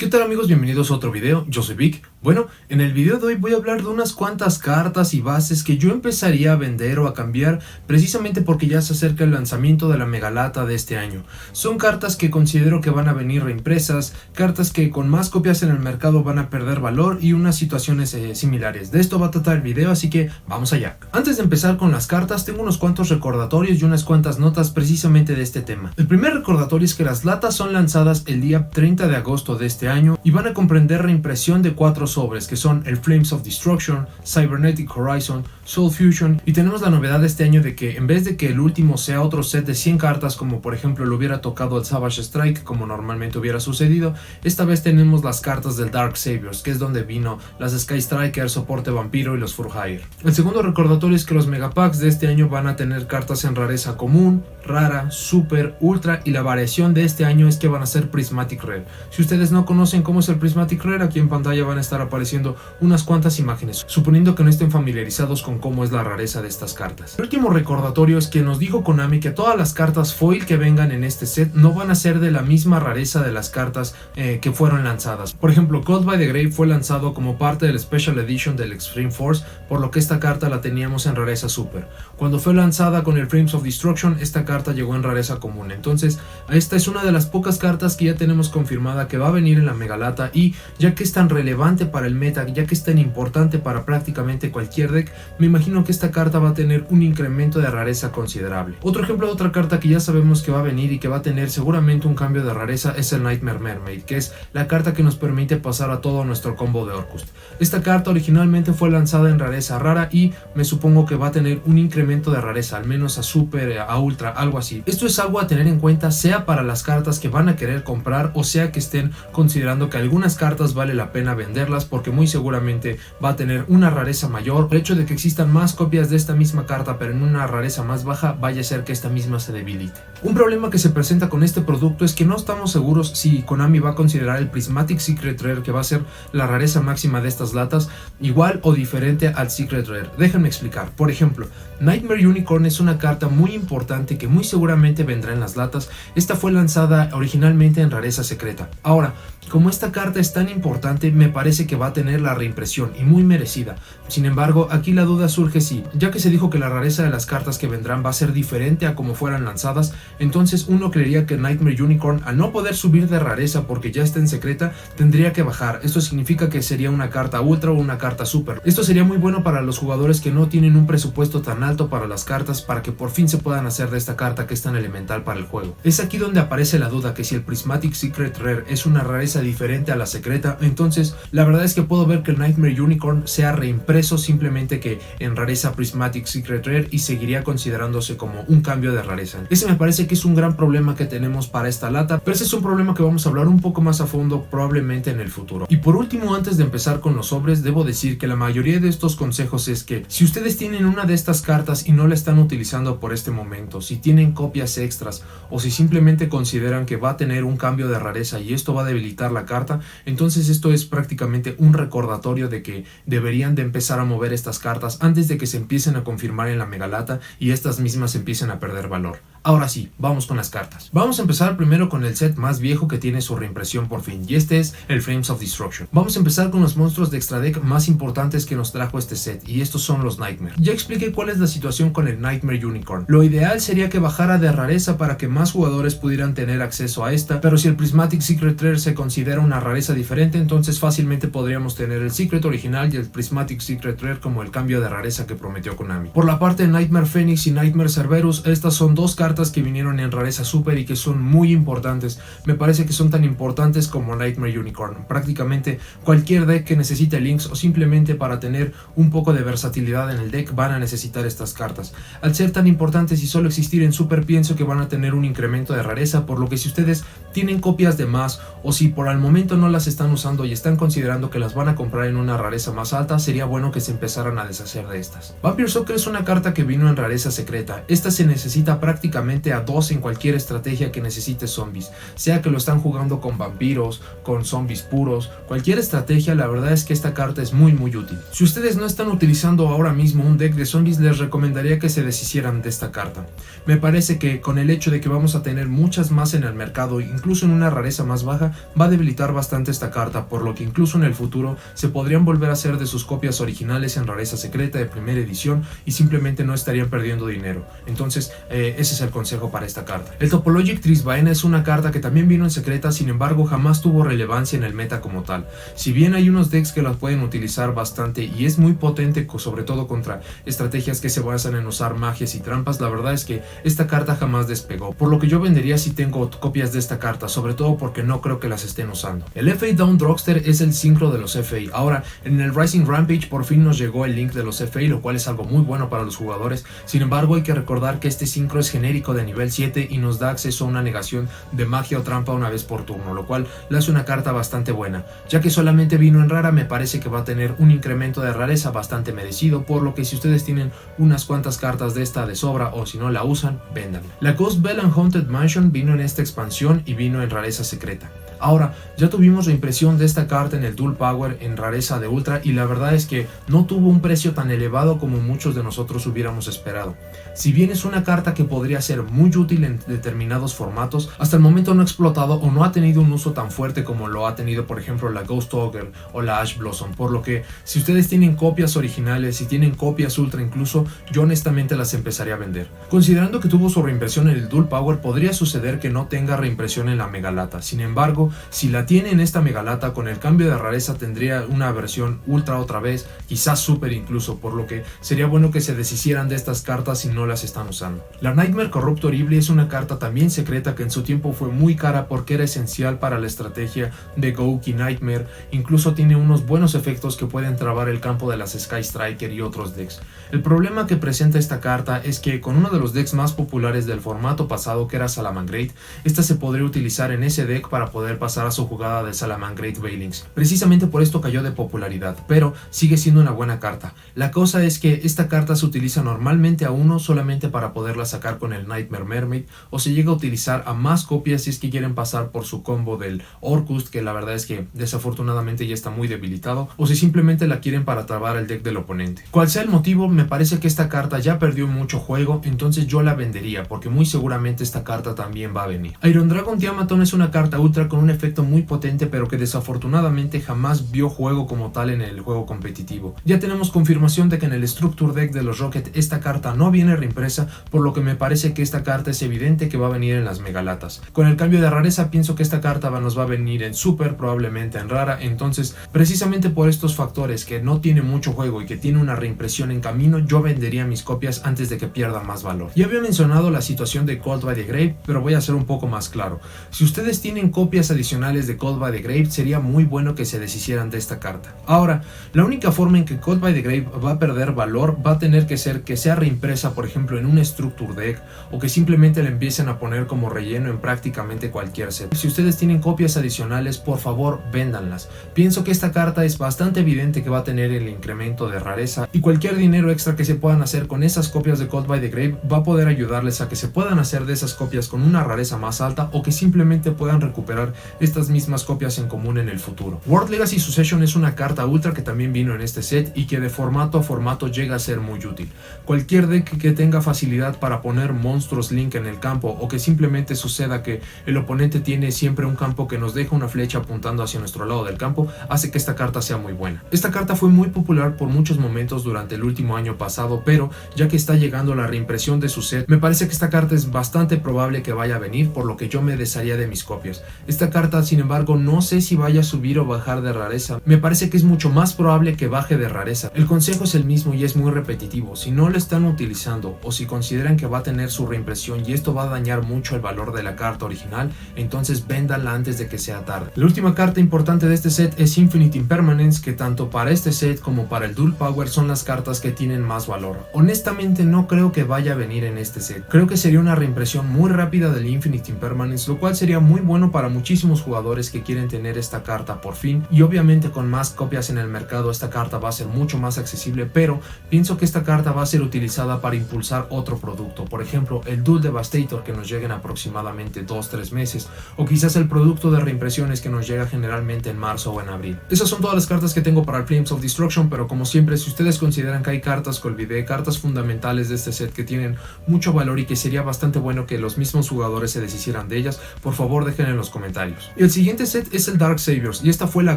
¿Qué tal amigos? Bienvenidos a otro video, yo soy Vic. Bueno, en el video de hoy voy a hablar de unas cuantas cartas y bases que yo empezaría a vender o a cambiar precisamente porque ya se acerca el lanzamiento de la Megalata de este año. Son cartas que considero que van a venir reimpresas, cartas que con más copias en el mercado van a perder valor y unas situaciones similares. De esto va a tratar el video, así que vamos allá. Antes de empezar con las cartas, tengo unos cuantos recordatorios y unas cuantas notas precisamente de este tema. El primer recordatorio es que las latas son lanzadas el día 30 de agosto de este año y van a comprender reimpresión de 4 sobres que son el Flames of Destruction, Cybernetic Horizon, Soul Fusion, y tenemos la novedad de este año de que en vez de que el último sea otro set de 100 cartas como por ejemplo le hubiera tocado el Savage Strike como normalmente hubiera sucedido, esta vez tenemos las cartas del Dark Saviors, que es donde vino las Sky Striker, soporte vampiro y los Furhire. El segundo recordatorio es que los megapacks de este año van a tener cartas en rareza común, rara, super, ultra, y la variación de este año es que van a ser Prismatic Rare. Si ustedes no conocen cómo es el Prismatic Rare, aquí en pantalla van a estar apareciendo unas cuantas imágenes, suponiendo que no estén familiarizados con cómo es la rareza de estas cartas. El último recordatorio es que nos dijo Konami que todas las cartas foil que vengan en este set no van a ser de la misma rareza de las cartas que fueron lanzadas. Por ejemplo, Called by the Grave fue lanzado como parte del Special Edition del Extreme Force, por lo que esta carta la teníamos en rareza super. Cuando fue lanzada con el Flames of Destruction, esta carta llegó en rareza común. Entonces, esta es una de las pocas cartas que ya tenemos confirmada que va a venir en la Megalata, y ya que es tan relevante para el meta, ya que es tan importante para prácticamente cualquier deck, me imagino que esta carta va a tener un incremento de rareza considerable. Otro ejemplo de otra carta que ya sabemos que va a venir y que va a tener seguramente un cambio de rareza es el Nightmare Mermaid, que es la carta que nos permite pasar a todo nuestro combo de Orcust. Esta carta originalmente fue lanzada en rareza rara y me supongo que va a tener un incremento de rareza, al menos a super, a ultra, algo así. Esto es algo a tener en cuenta, sea para las cartas que van a querer comprar o sea que estén considerando que algunas cartas vale la pena venderlas porque muy seguramente va a tener una rareza mayor. El hecho de que existan más copias de esta misma carta pero en una rareza más baja, vaya a ser que esta misma se debilite. Un problema que se presenta con este producto es que no estamos seguros si Konami va a considerar el Prismatic Secret Rare, que va a ser la rareza máxima de estas latas, igual o diferente al Secret Rare. Déjenme explicar. Por ejemplo, Nightmare Unicorn es una carta muy importante que muy seguramente vendrá en las latas. Esta fue lanzada originalmente en rareza secreta. Ahora, como esta carta es tan importante, me parece que va a tener la reimpresión y muy merecida. Sin embargo, aquí la duda surge si, ya que se dijo que la rareza de las cartas que vendrán va a ser diferente a como fueran lanzadas, entonces uno creería que Nightmare Unicorn, al no poder subir de rareza porque ya está en secreta, tendría que bajar. Esto significa que sería una carta ultra o una carta super. Esto sería muy bueno para los jugadores que no tienen un presupuesto tan alto para las cartas, para que por fin se puedan hacer de esta carta que es tan elemental para el juego. Es aquí donde aparece la duda, que si el Prismatic Secret Rare es una rareza diferente a la secreta, entonces la verdad es que puedo ver que el Nightmare Unicorn sea reimpreso simplemente que en rareza Prismatic Secret Rare y seguiría considerándose como un cambio de rareza. Ese me parece que es un gran problema que tenemos para esta lata, pero ese es un problema que vamos a hablar un poco más a fondo probablemente en el futuro. Y por último, antes de empezar con los sobres, debo decir que la mayoría de estos consejos es que si ustedes tienen una de estas cartas y no la están utilizando por este momento, si tienen copias extras o si simplemente consideran que va a tener un cambio de rareza y esto va a debilitar la carta, entonces esto es prácticamente un recordatorio de que deberían de empezar a mover estas cartas antes de que se empiecen a confirmar en la Megalata y estas mismas empiecen a perder valor. Ahora sí, vamos con las cartas. Vamos a empezar primero con el set más viejo que tiene su reimpresión por fin, y este es el Flames of Destruction. Vamos a empezar con los monstruos de extra deck más importantes que nos trajo este set, y estos son los Nightmare. Ya expliqué cuál es la situación con el Nightmare Unicorn. Lo ideal sería que bajara de rareza para que más jugadores pudieran tener acceso a esta, pero si el Prismatic Secret Rare se considera una rareza diferente, entonces fácilmente podríamos tener el Secret original y el Prismatic Secret Rare como el cambio de rareza que prometió Konami. Por la parte de Nightmare Phoenix y Nightmare Cerberus, estas son dos cartas que vinieron en rareza super y que son muy importantes. Me parece que son tan importantes como Nightmare Unicorn. Prácticamente cualquier deck que necesite links o simplemente para tener un poco de versatilidad en el deck van a necesitar estas cartas. Al ser tan importantes y solo existir en super, pienso que van a tener un incremento de rareza, por lo que si ustedes tienen copias de más o si por el momento no las están usando y están considerando que las van a comprar en una rareza más alta, sería bueno que se empezaran a deshacer de estas. Vampire Soccer es una carta que vino en rareza secreta. Esta se necesita prácticamente prácticamente a 2 en cualquier estrategia que necesite zombies, sea que lo están jugando con vampiros, con zombies puros, cualquier estrategia. La verdad es que esta carta es muy útil. Si ustedes no están utilizando ahora mismo un deck de zombies, les recomendaría que se deshicieran de esta carta. Me parece que con el hecho de que vamos a tener muchas más en el mercado, incluso en una rareza más baja, va a debilitar bastante esta carta, por lo que incluso en el futuro se podrían volver a hacer de sus copias originales en rareza secreta de primera edición y simplemente no estarían perdiendo dinero. Entonces ese es el consejo para esta carta. El Topologic Trisvaena es una carta que también vino en secreta, sin embargo jamás tuvo relevancia en el meta como tal. Si bien hay unos decks que las pueden utilizar bastante y es muy potente, sobre todo contra estrategias que se basan en usar magias y trampas, la verdad es que esta carta jamás despegó, por lo que yo vendería si tengo copias de esta carta, sobre todo porque no creo que las estén usando. El FA Down Drogster es el sincro de los FA. Ahora, en el Rising Rampage por fin nos llegó el link de los FA, lo cual es algo muy bueno para los jugadores. Sin embargo, hay que recordar que este sincro es genérico de nivel 7 y nos da acceso a una negación de magia o trampa una vez por turno, lo cual le hace una carta bastante buena. Ya que solamente vino en rara, me parece que va a tener un incremento de rareza bastante merecido, por lo que si ustedes tienen unas cuantas cartas de esta de sobra o si no la usan, véndanla. La Ghost Bell and Haunted Mansion vino en esta expansión y vino en rareza secreta. Ahora, ya tuvimos la impresión de esta carta en el Dual Power en rareza de Ultra y la verdad es que no tuvo un precio tan elevado como muchos de nosotros hubiéramos esperado. Si bien es una carta que podría ser muy útil en determinados formatos, hasta el momento no ha explotado o no ha tenido un uso tan fuerte como lo ha tenido por ejemplo la Ghost Ogre o la Ash Blossom, por lo que si ustedes tienen copias originales, si tienen copias Ultra incluso, yo honestamente las empezaría a vender. Considerando que tuvo su reimpresión en el Dual Power, podría suceder que no tenga reimpresión en la Megalata. Sin embargo, si la tiene en esta Megalata, con el cambio de rareza tendría una versión Ultra otra vez, quizás Super incluso, por lo que sería bueno que se deshicieran de estas cartas si no las están usando. La Nightmare Corruptorible es una carta también secreta que en su tiempo fue muy cara porque era esencial para la estrategia de Gouki Nightmare. Incluso tiene unos buenos efectos que pueden trabar el campo de las Sky Striker y otros decks. El problema que presenta esta carta es que con uno de los decks más populares del formato pasado, que era Salamangreat, esta se podría utilizar en ese deck para poder pasar a su jugada de Salamangreat Veilings. Precisamente por esto cayó de popularidad, pero sigue siendo una buena carta. La cosa es que esta carta se utiliza normalmente a uno solamente para poderla sacar con el Nightmare Mermaid, o se llega a utilizar a más copias si es que quieren pasar por su combo del Orcust, que la verdad es que desafortunadamente ya está muy debilitado, o si simplemente la quieren para trabar el deck del oponente. Cual sea el motivo, me parece que esta carta ya perdió mucho juego, entonces yo la vendería porque muy seguramente esta carta también va a venir. Iron Dragon Diamaton es una carta ultra con un efecto muy potente, pero que desafortunadamente jamás vio juego como tal en el juego competitivo. Ya tenemos confirmación de que en el Structure Deck de los Rocket esta carta no viene reimpresa, por lo que me parece que esta carta es evidente que va a venir en las Megalatas. Con el cambio de rareza pienso que esta carta nos va a venir en Super, probablemente en rara, entonces precisamente por estos factores, que no tiene mucho juego y que tiene una reimpresión en camino, yo vendería mis copias antes de que pierda más valor. Ya había mencionado la situación de Cult by the Grave, pero voy a ser un poco más claro. Si ustedes tienen copias adicionales de Cult by the Grave, sería muy bueno que se deshicieran de esta carta. Ahora, la única forma en que Cult by the Grave va a perder valor va a tener que ser que sea reimpresa, por ejemplo, en un Structure Deck, o que simplemente la empiecen a poner como relleno en prácticamente cualquier set. Si ustedes tienen copias adicionales, por favor, véndanlas. Pienso que esta carta es bastante evidente que va a tener el incremento de rareza, y cualquier dinero extra que se puedan hacer con esas copias de Cult by the Grave va a poder ayudarles a que se puedan hacer de esas copias con una rareza más alta, o que simplemente puedan recuperar estas mismas copias en común en el futuro. World Legacy Succession es una carta ultra que también vino en este set y que de formato a formato llega a ser muy útil. Cualquier deck que tenga facilidad para poner monstruos Link en el campo, o que simplemente suceda que el oponente tiene siempre un campo que nos deja una flecha apuntando hacia nuestro lado del campo, hace que esta carta sea muy buena. Esta carta fue muy popular por muchos momentos durante el último año pasado, pero ya que está llegando la reimpresión de su set, me parece que esta carta es bastante probable que vaya a venir, por lo que yo me desharía de mis copias. Esta carta, sin embargo, no sé si vaya a subir o bajar de rareza. Me parece que es mucho más probable que baje de rareza. El consejo es el mismo y es muy repetitivo. Si no lo están utilizando, o si consideran que va a tener su reimpresión y esto va a dañar mucho el valor de la carta original, entonces véndanla antes de que sea tarde. La última carta importante de este set es Infinite Impermanence, que tanto para este set como para el Dual Power son las cartas que tienen más valor. Honestamente no creo que vaya a venir en este set. Creo que sería una reimpresión muy rápida del Infinite Impermanence, lo cual sería muy bueno para muchísimos muchísimos jugadores que quieren tener esta carta por fin, y obviamente con más copias en el mercado esta carta va a ser mucho más accesible, pero pienso que esta carta va a ser utilizada para impulsar otro producto, por ejemplo el Duel Devastator que nos llega en aproximadamente 2-3 meses, o quizás el producto de reimpresiones que nos llega generalmente en marzo o en abril. Esas son todas las cartas que tengo para el Flames of Destruction, pero como siempre, si ustedes consideran que hay cartas que olvidé, cartas fundamentales de este set que tienen mucho valor y que sería bastante bueno que los mismos jugadores se deshicieran de ellas, por favor dejen en los comentarios. Y el siguiente set es el Dark Saviors, y esta fue la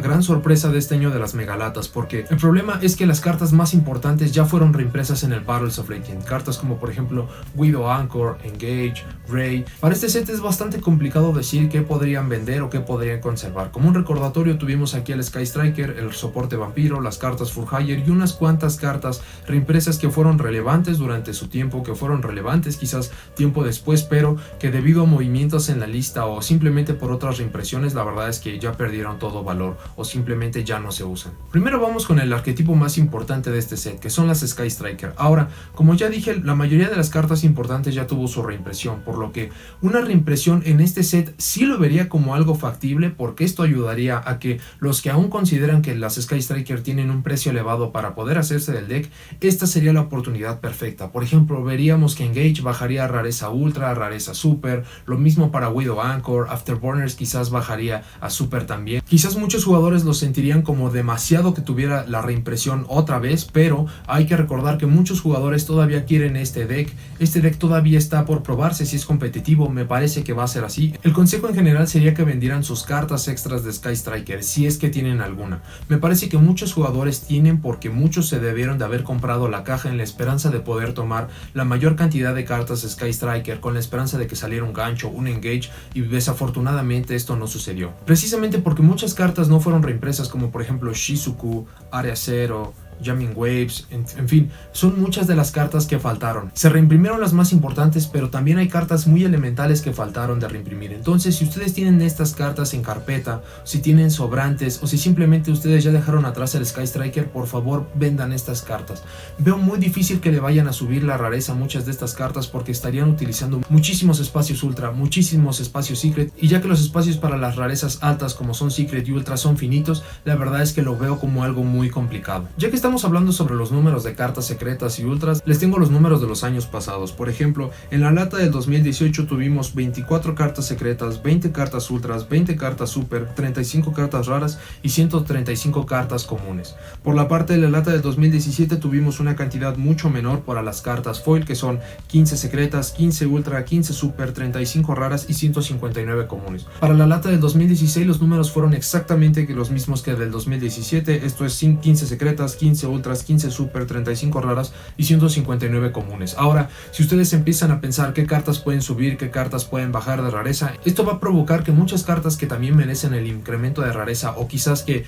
gran sorpresa de este año de las megalatas, porque el problema es que las cartas más importantes ya fueron reimpresas en el Battles of Legend, cartas como por ejemplo Widow Anchor, Engage, Rey. Para este set es bastante complicado decir qué podrían vender o qué podrían conservar. Como un recordatorio tuvimos aquí el Sky Striker, el soporte vampiro, las cartas Furhire y unas cuantas cartas reimpresas que fueron relevantes durante su tiempo, que fueron relevantes quizás tiempo después, pero que debido a movimientos en la lista o simplemente por otras reimpresiones, la verdad es que ya perdieron todo valor o simplemente ya no se usan. Primero vamos con el arquetipo más importante de este set, que son las Sky Striker. Ahora, como ya dije, la mayoría de las cartas importantes ya tuvo su reimpresión, por lo que una reimpresión en este set sí lo vería como algo factible, porque esto ayudaría a que los que aún consideran que las Sky Striker tienen un precio elevado para poder hacerse del deck, esta sería la oportunidad perfecta. Por ejemplo, veríamos que Engage bajaría a rareza ultra, rareza super, lo mismo para Widow Anchor, Afterburners quizás bajaría a super también. Quizás muchos jugadores lo sentirían como demasiado que tuviera la reimpresión otra vez, pero hay que recordar que muchos jugadores todavía quieren este deck todavía está por probarse si es competitivo, me parece que va a ser así. El consejo en general sería que vendieran sus cartas extras de Sky Striker, si es que tienen alguna. Me parece que muchos jugadores tienen, porque muchos se debieron de haber comprado la caja en la esperanza de poder tomar la mayor cantidad de cartas de Sky Striker, con la esperanza de que saliera un gancho, un engage, y desafortunadamente esto no sucedió. Precisamente porque muchas cartas no fueron reimpresas, como por ejemplo Shizuku, Área Cero, Jamming Waves, en fin, son muchas de las cartas que faltaron. Se reimprimieron las más importantes, pero también hay cartas muy elementales que faltaron de reimprimir. Entonces, si ustedes tienen estas cartas en carpeta, si tienen sobrantes, o si simplemente ustedes ya dejaron atrás el Sky Striker, por favor vendan estas cartas. Veo muy difícil que le vayan a subir la rareza a muchas de estas cartas, porque estarían utilizando muchísimos espacios ultra, muchísimos espacios secret, y ya que los espacios para las rarezas altas como son secret y ultra son finitos, la verdad es que lo veo como algo muy complicado. Ya que estamos hablando sobre los números de cartas secretas y ultras, les tengo los números de los años pasados. Por ejemplo, en la lata del 2018 tuvimos 24 cartas secretas, 20 cartas ultras, 20 cartas super, 35 cartas raras y 135 cartas comunes. Por la parte de la lata del 2017 tuvimos una cantidad mucho menor para las cartas foil, que son 15 secretas, 15 ultra, 15 super, 35 raras y 159 comunes. Para la lata del 2016 los números fueron exactamente los mismos que del 2017, esto es 15 secretas, 15 ultras, 15 super, 35 raras y 159 comunes. Ahora, si ustedes empiezan a pensar qué cartas pueden subir, qué cartas pueden bajar de rareza, esto va a provocar que muchas cartas que también merecen el incremento de rareza, o quizás que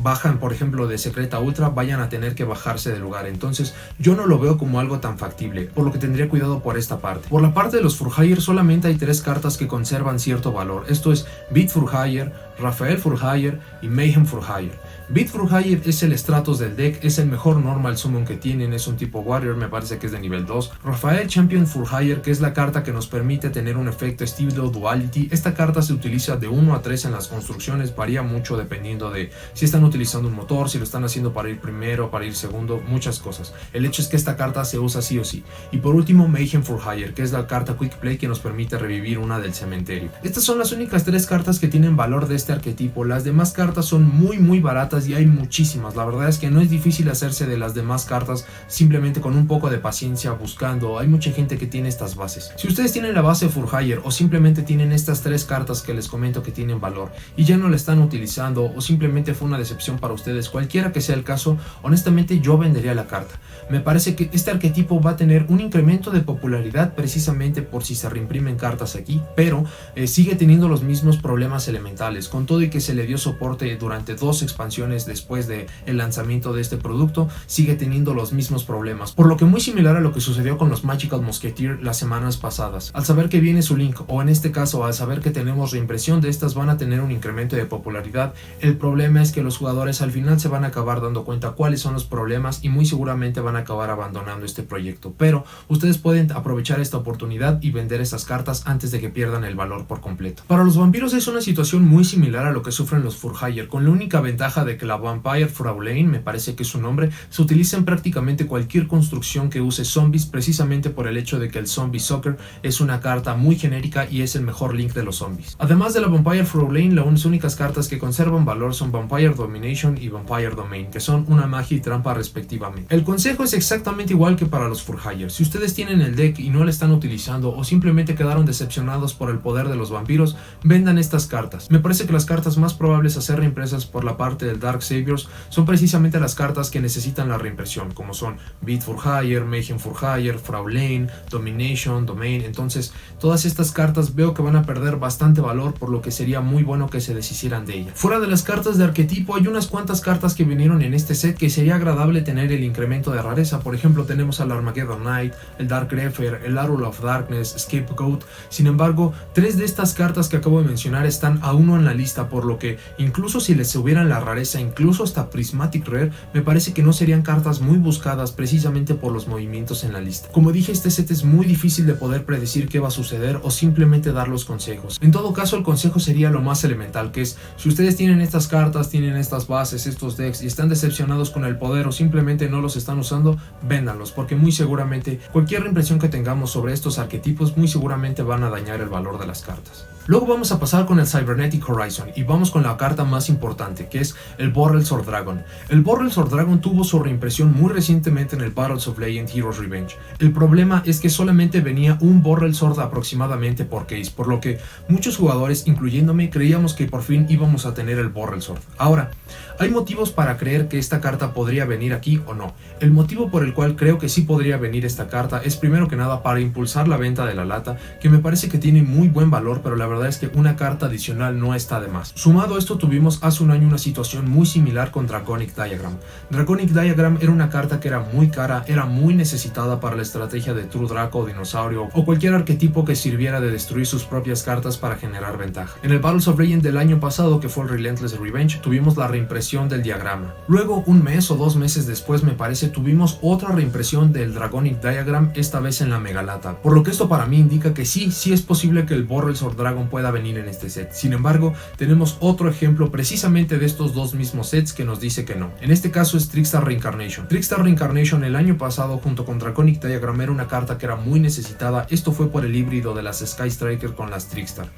bajan, por ejemplo, de secreta ultra, vayan a tener que bajarse de lugar. Entonces, yo no lo veo como algo tan factible, por lo que tendría cuidado por esta parte. Por la parte de los Furhire, solamente hay 3 cartas que conservan cierto valor. Esto es Beat Furhire, Rafael Furhire y Mayhem Furhire. Beat Furhire es el Stratos del deck, es el mejor normal summon que tienen, es un tipo warrior, me parece que es de nivel 2. Rafael Champion Furhire, que es la carta que nos permite tener un efecto estilo Duality. Esta carta se utiliza de 1 a 3 en las construcciones, varía mucho dependiendo de si están utilizando un motor, si lo están haciendo para ir primero, para ir segundo, muchas cosas. El hecho es que esta carta se usa sí o sí. Y por último, Mayhem Furhire, que es la carta Quick Play que nos permite revivir una del cementerio. Estas son las únicas 3 cartas que tienen valor de este arquetipo. Las demás cartas son muy baratas y hay muchísimas. La verdad es que no es difícil hacerse de las demás cartas simplemente con un poco de paciencia buscando. Hay mucha gente que tiene estas bases. Si ustedes tienen la base Furhire o simplemente tienen estas 3 cartas que les comento que tienen valor y ya no la están utilizando, o simplemente fue una decepción para ustedes, cualquiera que sea el caso, honestamente yo vendería la carta. Me parece que este arquetipo va a tener un incremento de popularidad precisamente por si se reimprimen cartas aquí, pero sigue teniendo los mismos problemas elementales, con todo y que se le dio soporte durante 2 expansiones después del lanzamiento de este producto sigue teniendo los mismos problemas, por lo que muy similar a lo que sucedió con los Magical Musketeer las semanas pasadas. Al saber que viene su Link, o en este caso al saber que tenemos reimpresión de estas, van a tener un incremento de popularidad. El problema es que los jugadores al final se van a acabar dando cuenta cuáles son los problemas y muy seguramente van a acabar abandonando este proyecto, pero ustedes pueden aprovechar esta oportunidad y vender esas cartas antes de que pierdan el valor por completo. Para los vampiros es una situación muy similar a lo que sufren los Furhire, con la única ventaja de que la Vampire Fraulein, me parece que es su nombre, se utiliza en prácticamente cualquier construcción que use zombies, precisamente por el hecho de que el Zombie Soccer es una carta muy genérica y es el mejor link de los zombies. Además de la Vampire Fraulein, las únicas cartas que conservan valor son Vampire Domination y Vampire Domain, que son una magia y trampa respectivamente. El consejo es exactamente igual que para los Furhire. Si ustedes tienen el deck y no lo están utilizando o simplemente quedaron decepcionados por el poder de los vampiros, vendan estas cartas. Me parece que las cartas más probables a ser reimpresas por la parte del Dark Saviors son precisamente las cartas que necesitan la reimpresión, como son Beat Furhire, Mayhem Furhire, Fraulein, Domination, Domain. Entonces todas estas cartas veo que van a perder bastante valor, por lo que sería muy bueno que se deshicieran de ellas. Fuera de las cartas de arquetipo, hay unas cuantas cartas que vinieron en este set que sería agradable tener el incremento de rareza. Por ejemplo, tenemos al Armageddon Knight, el Dark Refer, el Arrow of Darkness, Scapegoat. Sin embargo, 3 de estas cartas que acabo de mencionar están aún no en la lista, por lo que incluso si les subieran la rareza, incluso hasta Prismatic Rare, me parece que no serían cartas muy buscadas precisamente por los movimientos en la lista. Como dije, este set es muy difícil de poder predecir qué va a suceder o simplemente dar los consejos. En todo caso, el consejo sería lo más elemental, que es: si ustedes tienen estas cartas, tienen estas bases, estos decks y están decepcionados con el poder o simplemente no los están usando, véndanlos, porque muy seguramente cualquier reimpresión que tengamos sobre estos arquetipos muy seguramente van a dañar el valor de las cartas. Luego vamos a pasar con el Cybernetic Horizon y vamos con la carta más importante, que es el Borrelsword Dragon. El Borrelsword Dragon tuvo su reimpresión muy recientemente en el Battles of Legend Heroes Revenge. El problema es que solamente venía un Borrelsword aproximadamente por case, por lo que muchos jugadores, incluyéndome, creíamos que por fin íbamos a tener el Borrelsword. Ahora, hay motivos para creer que esta carta podría venir aquí o no. El motivo por el cual creo que sí podría venir esta carta es primero que nada para impulsar la venta de la lata, que me parece que tiene muy buen valor, pero la verdad es que una carta adicional no está de más. Sumado a esto, tuvimos hace un año una situación muy similar con Draconic Diagram. Draconic Diagram era una carta que era muy cara, era muy necesitada para la estrategia de True Draco o Dinosaurio o cualquier arquetipo que sirviera de destruir sus propias cartas para generar ventaja. En el Battles of Legend del año pasado, que fue el Relentless Revenge, tuvimos la reimpresión del diagrama. Luego, un mes o 2 meses después, me parece, tuvimos otra reimpresión del Draconic Diagram, esta vez en la Megalata, por lo que esto para mí indica que sí es posible que el Borrelsword Dragon pueda venir en este set. Sin embargo, tenemos otro ejemplo precisamente de estos dos mismos sets que nos dice que no. En este caso es Trickstar Reincarnation. Trickstar Reincarnation el año pasado junto con Draconic Diagram era una carta que era muy necesitada. Esto fue por el híbrido de las Sky Striker con las Trickstar.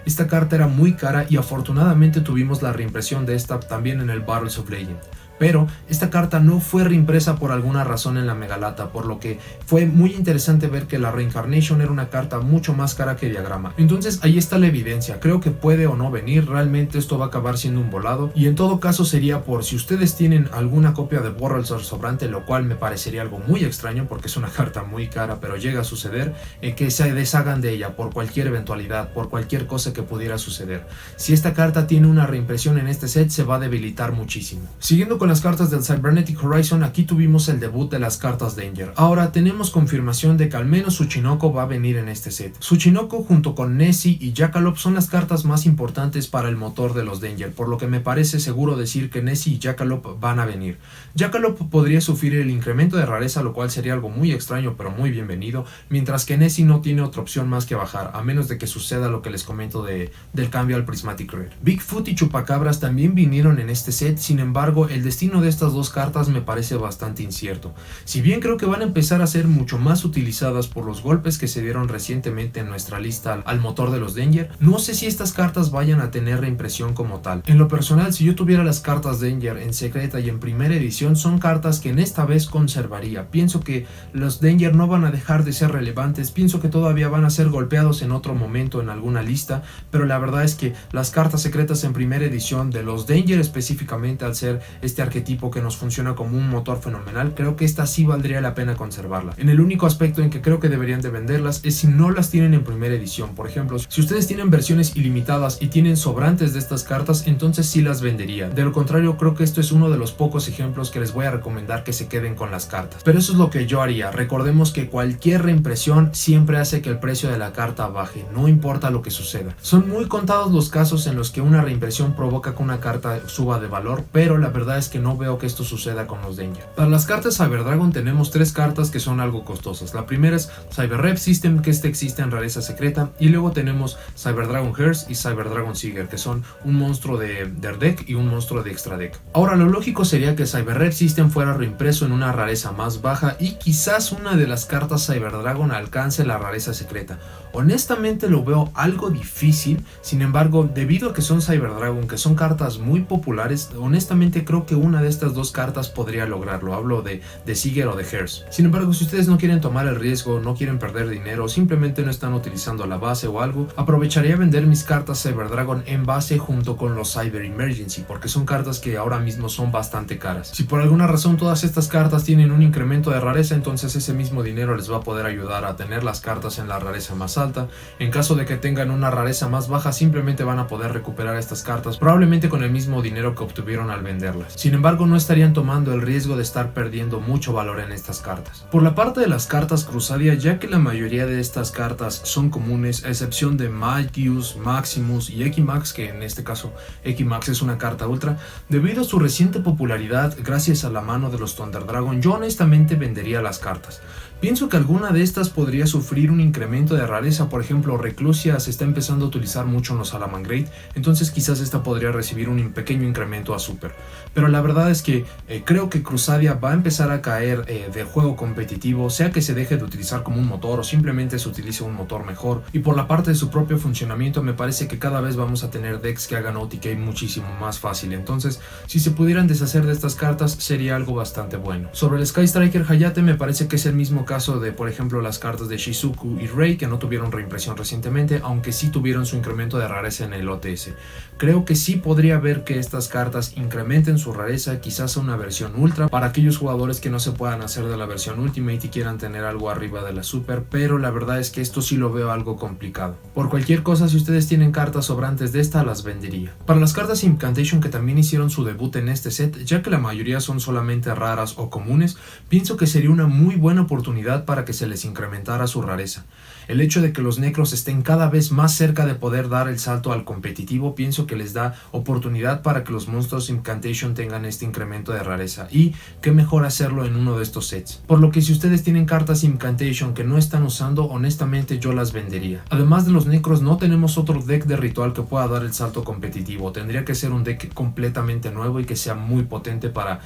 Esta carta era muy cara y afortunadamente tuvimos la reimpresión de esta también en el Battles of Legend. Pero esta carta no fue reimpresa por alguna razón en la Megalata, por lo que fue muy interesante ver que la Reincarnation era una carta mucho más cara que Diagrama. Entonces ahí está la evidencia, creo que puede o no venir, realmente esto va a acabar siendo un volado, y en todo caso sería por si ustedes tienen alguna copia de Borrelsword sobrante, lo cual me parecería algo muy extraño porque es una carta muy cara, pero llega a suceder, que se deshagan de ella por cualquier eventualidad, por cualquier cosa que pudiera suceder. Si esta carta tiene una reimpresión en este set, se va a debilitar muchísimo. Siguiendo con las cartas del Cybernetic Horizon, aquí tuvimos el debut de las cartas Danger. Ahora tenemos confirmación de que al menos Tsuchinoko va a venir en este set. Tsuchinoko junto con Nessie y Jackalope son las cartas más importantes para el motor de los Danger, por lo que me parece seguro decir que Nessie y Jackalope van a venir. Jackalope podría sufrir el incremento de rareza, lo cual sería algo muy extraño pero muy bienvenido, mientras que Nessie no tiene otra opción más que bajar, a menos de que suceda lo que les comento del cambio al Prismatic Rare. Bigfoot y Chupacabras también vinieron en este set, sin embargo el destino de estas dos cartas me parece bastante incierto. Si bien creo que van a empezar a ser mucho más utilizadas por los golpes que se dieron recientemente en nuestra lista al motor de los Danger, no sé si estas cartas vayan a tener reimpresión como tal. En lo personal, si yo tuviera las cartas Danger en secreta y en primera edición, son cartas que en esta vez conservaría. Pienso que los Danger no van a dejar de ser relevantes, pienso que todavía van a ser golpeados en otro momento en alguna lista, pero la verdad es que las cartas secretas en primera edición de los Danger específicamente, al ser este arquetipo que nos funciona como un motor fenomenal, creo que esta sí valdría la pena conservarla. En el único aspecto en que creo que deberían de venderlas es si no las tienen en primera edición. Por ejemplo, si ustedes tienen versiones ilimitadas y tienen sobrantes de estas cartas, entonces sí las vendería. De lo contrario, creo que esto es uno de los pocos ejemplos que les voy a recomendar que se queden con las cartas. Pero eso es lo que yo haría. Recordemos que cualquier reimpresión siempre hace que el precio de la carta baje, no importa lo que suceda. Son muy contados los casos en los que una reimpresión provoca que una carta suba de valor, pero la verdad es que no veo que esto suceda con los Danger. Para las cartas Cyber Dragon tenemos tres cartas que son algo costosas. La primera es Cyber Rep System, que existe en rareza secreta, y luego tenemos Cyber Dragon Hearst y Cyber Dragon Seeger, que son un monstruo de deck y un monstruo de extra deck. Ahora, lo lógico sería que Cyber Rep System fuera reimpreso en una rareza más baja y quizás una de las cartas Cyber Dragon alcance la rareza secreta. Honestamente lo veo algo difícil, sin embargo, debido a que son Cyber Dragon, que son cartas muy populares, honestamente creo que una de estas dos cartas podría lograrlo. Hablo de Seeger o de Hearst. Sin embargo, si ustedes no quieren tomar el riesgo, no quieren perder dinero, o simplemente no están utilizando la base o algo, aprovecharía vender mis cartas Cyber Dragon en base junto con los Cyber Emergency, porque son cartas que ahora mismo son bastante caras. Si por alguna razón todas estas cartas tienen un incremento de rareza, entonces ese mismo dinero les va a poder ayudar a tener las cartas en la rareza más alta. En caso de que tengan una rareza más baja, simplemente van a poder recuperar estas cartas, probablemente con el mismo dinero que obtuvieron al venderlas. Sin embargo, no estarían tomando el riesgo de estar perdiendo mucho valor en estas cartas. Por la parte de las cartas Crusadia, ya que la mayoría de estas cartas son comunes, a excepción de Magius, Maximus y Equimax, que en este caso Equimax es una carta ultra, debido a su reciente popularidad gracias a la mano de los Thunder Dragon, yo honestamente vendería las cartas. Pienso que alguna de estas podría sufrir un incremento de rareza. Por ejemplo, Reclusia se está empezando a utilizar mucho en los Salamangreat, entonces quizás esta podría recibir un pequeño incremento a Super. Pero la verdad es que creo que Crusadia va a empezar a caer de juego competitivo, sea que se deje de utilizar como un motor o simplemente se utilice un motor mejor. Y por la parte de su propio funcionamiento, me parece que cada vez vamos a tener decks que hagan OTK muchísimo más fácil. Entonces, si se pudieran deshacer de estas cartas, sería algo bastante bueno. Sobre el Sky Striker Hayate, me parece que es el mismo caso de, por ejemplo, las cartas de Shizuku y Rei, que no tuvieron reimpresión recientemente, aunque sí tuvieron su incremento de rareza en el OTS. Creo que sí podría ver que estas cartas incrementen su rareza, quizás a una versión ultra, para aquellos jugadores que no se puedan hacer de la versión Ultimate y quieran tener algo arriba de la Super, pero la verdad es que esto sí lo veo algo complicado. Por cualquier cosa, si ustedes tienen cartas sobrantes de esta, las vendería. Para las cartas Incantation, que también hicieron su debut en este set, ya que la mayoría son solamente raras o comunes, pienso que sería una muy buena oportunidad para que se les incrementara su rareza. El hecho de que los Necros estén cada vez más cerca de poder dar el salto al competitivo, pienso que les da oportunidad para que los monstruos Incantation tengan este incremento de rareza, y qué mejor hacerlo en uno de estos sets. Por lo que si ustedes tienen cartas Incantation que no están usando, honestamente yo las vendería. Además de los Necros, no tenemos otro deck de ritual que pueda dar el salto competitivo. Tendría que ser un deck completamente nuevo y que sea muy potente para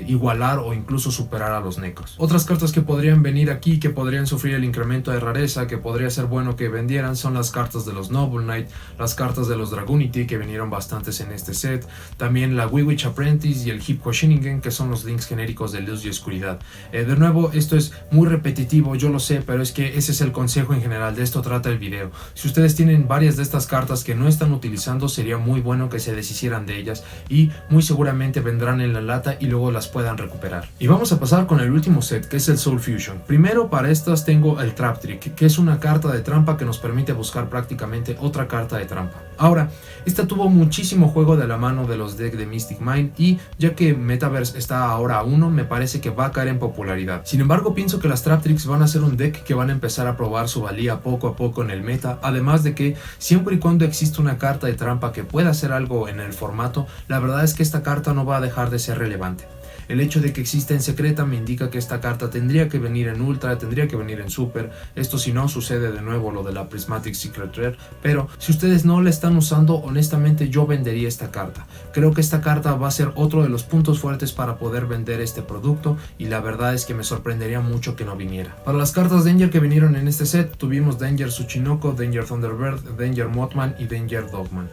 igualar o incluso superar a los Necros. Otras cartas que podrían venir aquí, que podrían sufrir el incremento de rareza, que podría ser bueno que vendieran, son las cartas de los Noble Knight, las cartas de los Dragunity, que vinieron bastantes en este set, también la Witch Apprentice y el Hippo Shinigen, que son los links genéricos de luz y oscuridad. De nuevo, esto es muy repetitivo, yo lo sé, pero es que ese es el consejo en general, de esto trata el video. Si ustedes tienen varias de estas cartas que no están utilizando, sería muy bueno que se deshicieran de ellas y muy seguramente vendrán en la lata y luego las puedan recuperar. Y vamos a pasar con el último set, que es el Soul Fusion. Primero, para estas tengo el Trap Trick, que es una carta de trampa que nos permite buscar prácticamente otra carta de trampa. Ahora, esta tuvo muchísimo juego de la mano de los decks de Mystic Mind, y ya que Metaverse está ahora a 1, me parece que va a caer en popularidad. Sin embargo, pienso que las Trap Tricks van a ser un deck que van a empezar a probar su valía poco a poco en el meta, además de que siempre y cuando exista una carta de trampa que pueda hacer algo en el formato, la verdad es que esta carta no va a dejar de ser relevante. El hecho de que exista en secreta me indica que esta carta tendría que venir en ultra, tendría que venir en super. Esto si no sucede de nuevo lo de la Prismatic Secret Rare, pero si ustedes no la están usando, honestamente yo vendería esta carta. Creo que esta carta va a ser otro de los puntos fuertes para poder vender este producto, y la verdad es que me sorprendería mucho que no viniera. Para las cartas Danger que vinieron en este set, tuvimos Danger Tsuchinoko, Danger Thunderbird, Danger Mothman y Danger Dogman.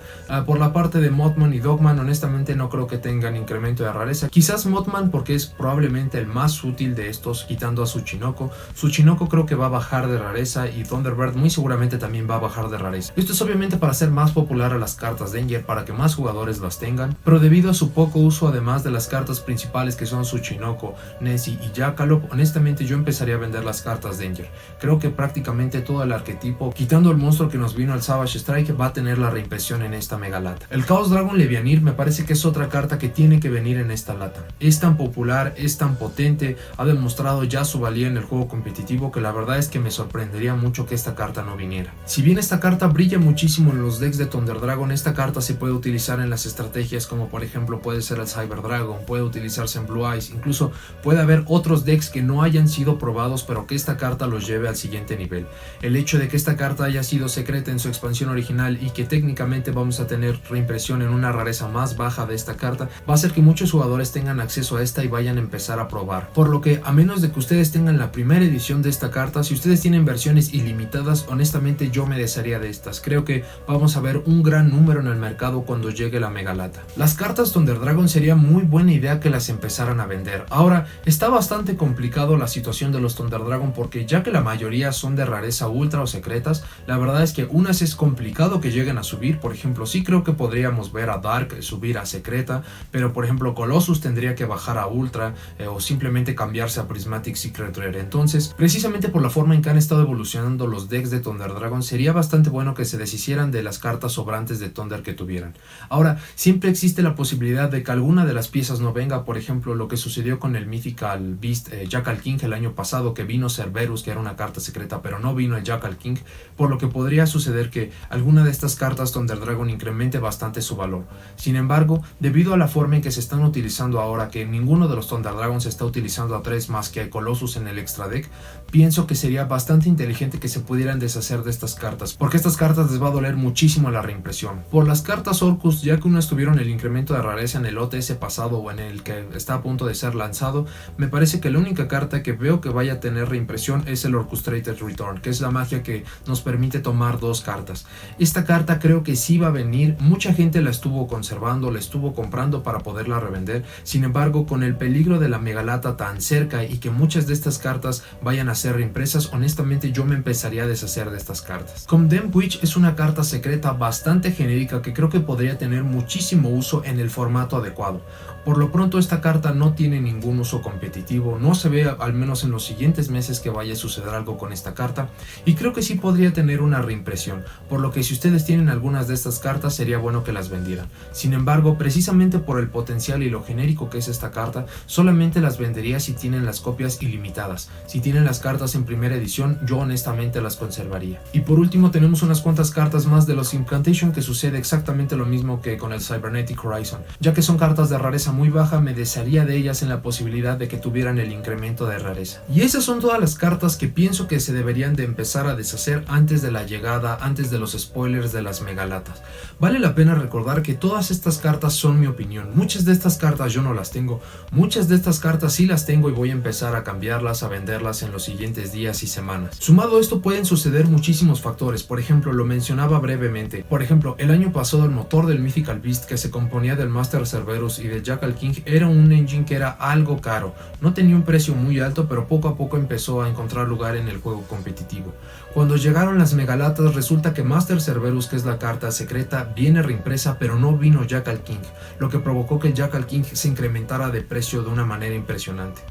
Por la parte de Mothman y Dogman, honestamente no creo que tengan incremento de rareza. Quizás Mothman Saiyaman porque es probablemente el más útil de estos, quitando a Tsuchinoko. Tsuchinoko creo que va a bajar de rareza y Thunderbird muy seguramente también va a bajar de rareza. Esto es obviamente para hacer más popular a las cartas Danger, para que más jugadores las tengan, pero debido a su poco uso, además de las cartas principales que son Tsuchinoko, Nessie y Jackalope, honestamente yo empezaría a vender las cartas Danger. Creo que prácticamente todo el arquetipo, quitando el monstruo que nos vino al Savage Strike, va a tener la reimpresión en esta mega lata. El Chaos Dragon Levianir me parece que es otra carta que tiene que venir en esta lata. Es tan popular, es tan potente, ha demostrado ya su valía en el juego competitivo que la verdad es que me sorprendería mucho que esta carta no viniera. Si bien esta carta brilla muchísimo en los decks de Thunder Dragon, esta carta se puede utilizar en las estrategias como por ejemplo puede ser el Cyber Dragon, puede utilizarse en Blue Eyes, incluso puede haber otros decks que no hayan sido probados pero que esta carta los lleve al siguiente nivel. El hecho de que esta carta haya sido secreta en su expansión original y que técnicamente vamos a tener reimpresión en una rareza más baja de esta carta va a hacer que muchos jugadores tengan acceso a esta y vayan a empezar a probar. Por lo que a menos de que ustedes tengan la primera edición de esta carta, si ustedes tienen versiones ilimitadas, honestamente yo me desharía de estas. Creo que vamos a ver un gran número en el mercado cuando llegue la mega lata. Las cartas Thunder Dragon sería muy buena idea que las empezaran a vender. Ahora, está bastante complicado la situación de los Thunder Dragon porque ya que la mayoría son de rareza ultra o secretas, la verdad es que unas es complicado que lleguen a subir. Por ejemplo, sí creo que podríamos ver a Dark subir a secreta, pero por ejemplo Colossus tendría que bajar a ultra o simplemente cambiarse a Prismatic Secret Rare. Entonces, precisamente por la forma en que han estado evolucionando los decks de Thunder Dragon, sería bastante bueno que se deshicieran de las cartas sobrantes de Thunder que tuvieran. Ahora, siempre existe la posibilidad de que alguna de las piezas no venga, por ejemplo lo que sucedió con el Mythical Beast Jackal King el año pasado, que vino Cerberus, que era una carta secreta, pero no vino el Jackal King, por lo que podría suceder que alguna de estas cartas Thunder Dragon incremente bastante su valor. Sin embargo, debido a la forma en que se están utilizando ahora, que ninguno de los Thunder Dragon se está utilizando a 3 más que a Colossus en el extra deck, pienso que sería bastante inteligente que se pudieran deshacer de estas cartas, porque estas cartas les va a doler muchísimo la reimpresión. Por las cartas Orcus, ya que unas tuvieron el incremento de rareza en el OTS pasado o en el que está a punto de ser lanzado, me parece que la única carta que veo que vaya a tener reimpresión es el Orchestrated Return, que es la magia que nos permite tomar 2 cartas. Esta carta creo que sí va a venir, mucha gente la estuvo conservando, la estuvo comprando para poderla revender. Sin embargo, con el peligro de la megalata tan cerca y que muchas de estas cartas vayan a ser reimpresas, honestamente yo me empezaría a deshacer de estas cartas. Condemned Witch es una carta secreta bastante genérica que creo que podría tener muchísimo uso en el formato adecuado. Por lo pronto esta carta no tiene ningún uso competitivo, no se ve al menos en los siguientes meses que vaya a suceder algo con esta carta, y creo que sí podría tener una reimpresión, por lo que si ustedes tienen algunas de estas cartas sería bueno que las vendieran. Sin embargo, precisamente por el potencial y lo genérico que es esta carta, solamente las vendería si tienen las copias ilimitadas. Si tienen las cartas en primera edición, yo honestamente las conservaría. Y por último tenemos unas cuantas cartas más de los Incantation que sucede exactamente lo mismo que con el Cybernetic Horizon, ya que son cartas de rareza muy baja, me desharía de ellas en la posibilidad de que tuvieran el incremento de rareza. Y esas son todas las cartas que pienso que se deberían de empezar a deshacer antes de la llegada, antes de los spoilers de las megalatas. Vale la pena recordar que todas estas cartas son mi opinión, muchas de estas cartas yo no las tengo, muchas de estas cartas sí las tengo y voy a empezar a cambiarlas, a venderlas en los siguientes días y semanas. Sumado a esto pueden suceder muchísimos factores, por ejemplo lo mencionaba brevemente, por ejemplo el año pasado el motor del Mythical Beast que se componía del Master Cerberus y del Jackal King era un engine que era algo caro, no tenía un precio muy alto pero poco a poco empezó a encontrar lugar en el juego competitivo. Cuando llegaron las megalatas resulta que Master Cerberus, que es la carta secreta, viene reimpresa pero no vino Jackal King, lo que provocó que el Jackal King se incrementara de precio de una manera impresionante.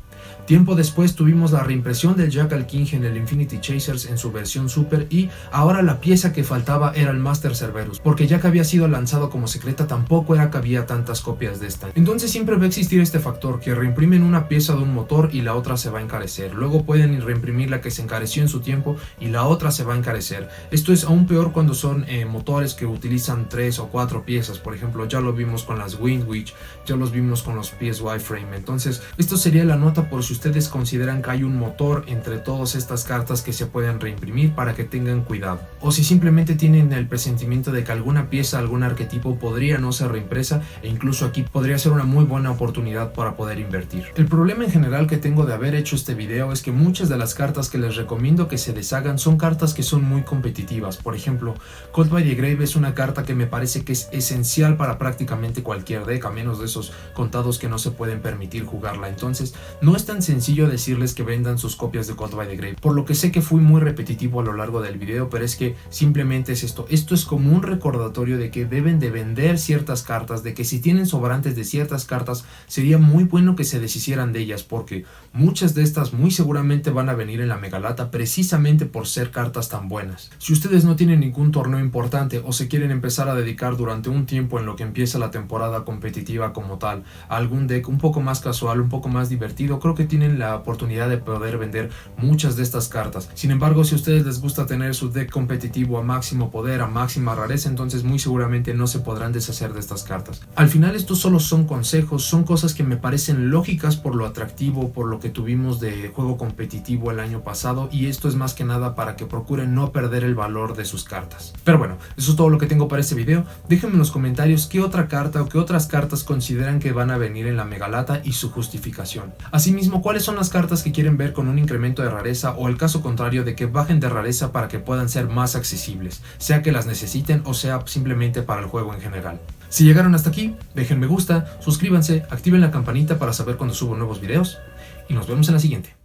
Tiempo después tuvimos la reimpresión del Jackal King en el Infinity Chasers en su versión Super y ahora la pieza que faltaba era el Master Cerberus, porque ya que había sido lanzado como secreta tampoco era que había tantas copias de esta. Entonces siempre va a existir este factor que reimprimen una pieza de un motor y la otra se va a encarecer, luego pueden reimprimir la que se encareció en su tiempo y la otra se va a encarecer. Esto es aún peor cuando son motores que utilizan 3 o 4 piezas, por ejemplo ya lo vimos con las Wind Witch, ya los vimos con los PSY Frame. Entonces esto sería la nota por si ustedes consideran que hay un motor entre todas estas cartas que se pueden reimprimir, para que tengan cuidado. O si simplemente tienen el presentimiento de que alguna pieza, algún arquetipo podría no ser reimpresa, e incluso aquí podría ser una muy buena oportunidad para poder invertir. El problema en general que tengo de haber hecho este video es que muchas de las cartas que les recomiendo que se deshagan son cartas que son muy competitivas. Por ejemplo, Cult by the Grave es una carta que me parece que es esencial para prácticamente cualquier deck, a menos de esos contados que no se pueden permitir jugarla. Entonces no es tan sencillo decirles que vendan sus copias de Cult by the Grave, por lo que sé que fui muy repetitivo a lo largo del video, pero es que simplemente es esto es como un recordatorio de que deben de vender ciertas cartas, de que si tienen sobrantes de ciertas cartas sería muy bueno que se deshicieran de ellas, porque muchas de estas muy seguramente van a venir en la Megalata precisamente por ser cartas tan buenas. Si ustedes no tienen ningún torneo importante o se quieren empezar a dedicar durante un tiempo en lo que empieza la temporada competitiva como tal a algún deck un poco más casual, un poco más divertido, creo que tienen la oportunidad de poder vender muchas de estas cartas. Sin embargo, si a ustedes les gusta tener su deck competitivo a máximo poder, a máxima rareza, entonces muy seguramente no se podrán deshacer de estas cartas. Al final estos solo son consejos, son cosas que me parecen lógicas por lo atractivo, por lo que tuvimos de juego competitivo el año pasado, y esto es más que nada para que procuren no perder el valor de sus cartas. Pero bueno, eso es todo lo que tengo para este video. Déjenme en los comentarios qué otra carta o qué otras cartas consideran que van a venir en la Megalata y su justificación. Asimismo, cuáles son las cartas que quieren ver con un incremento de rareza, o el caso contrario de que bajen de rareza para que puedan ser más accesibles, sea que las necesiten o sea simplemente para el juego en general. Si llegaron hasta aquí, dejen me gusta, suscríbanse, activen la campanita para saber cuando subo nuevos videos y nos vemos en la siguiente.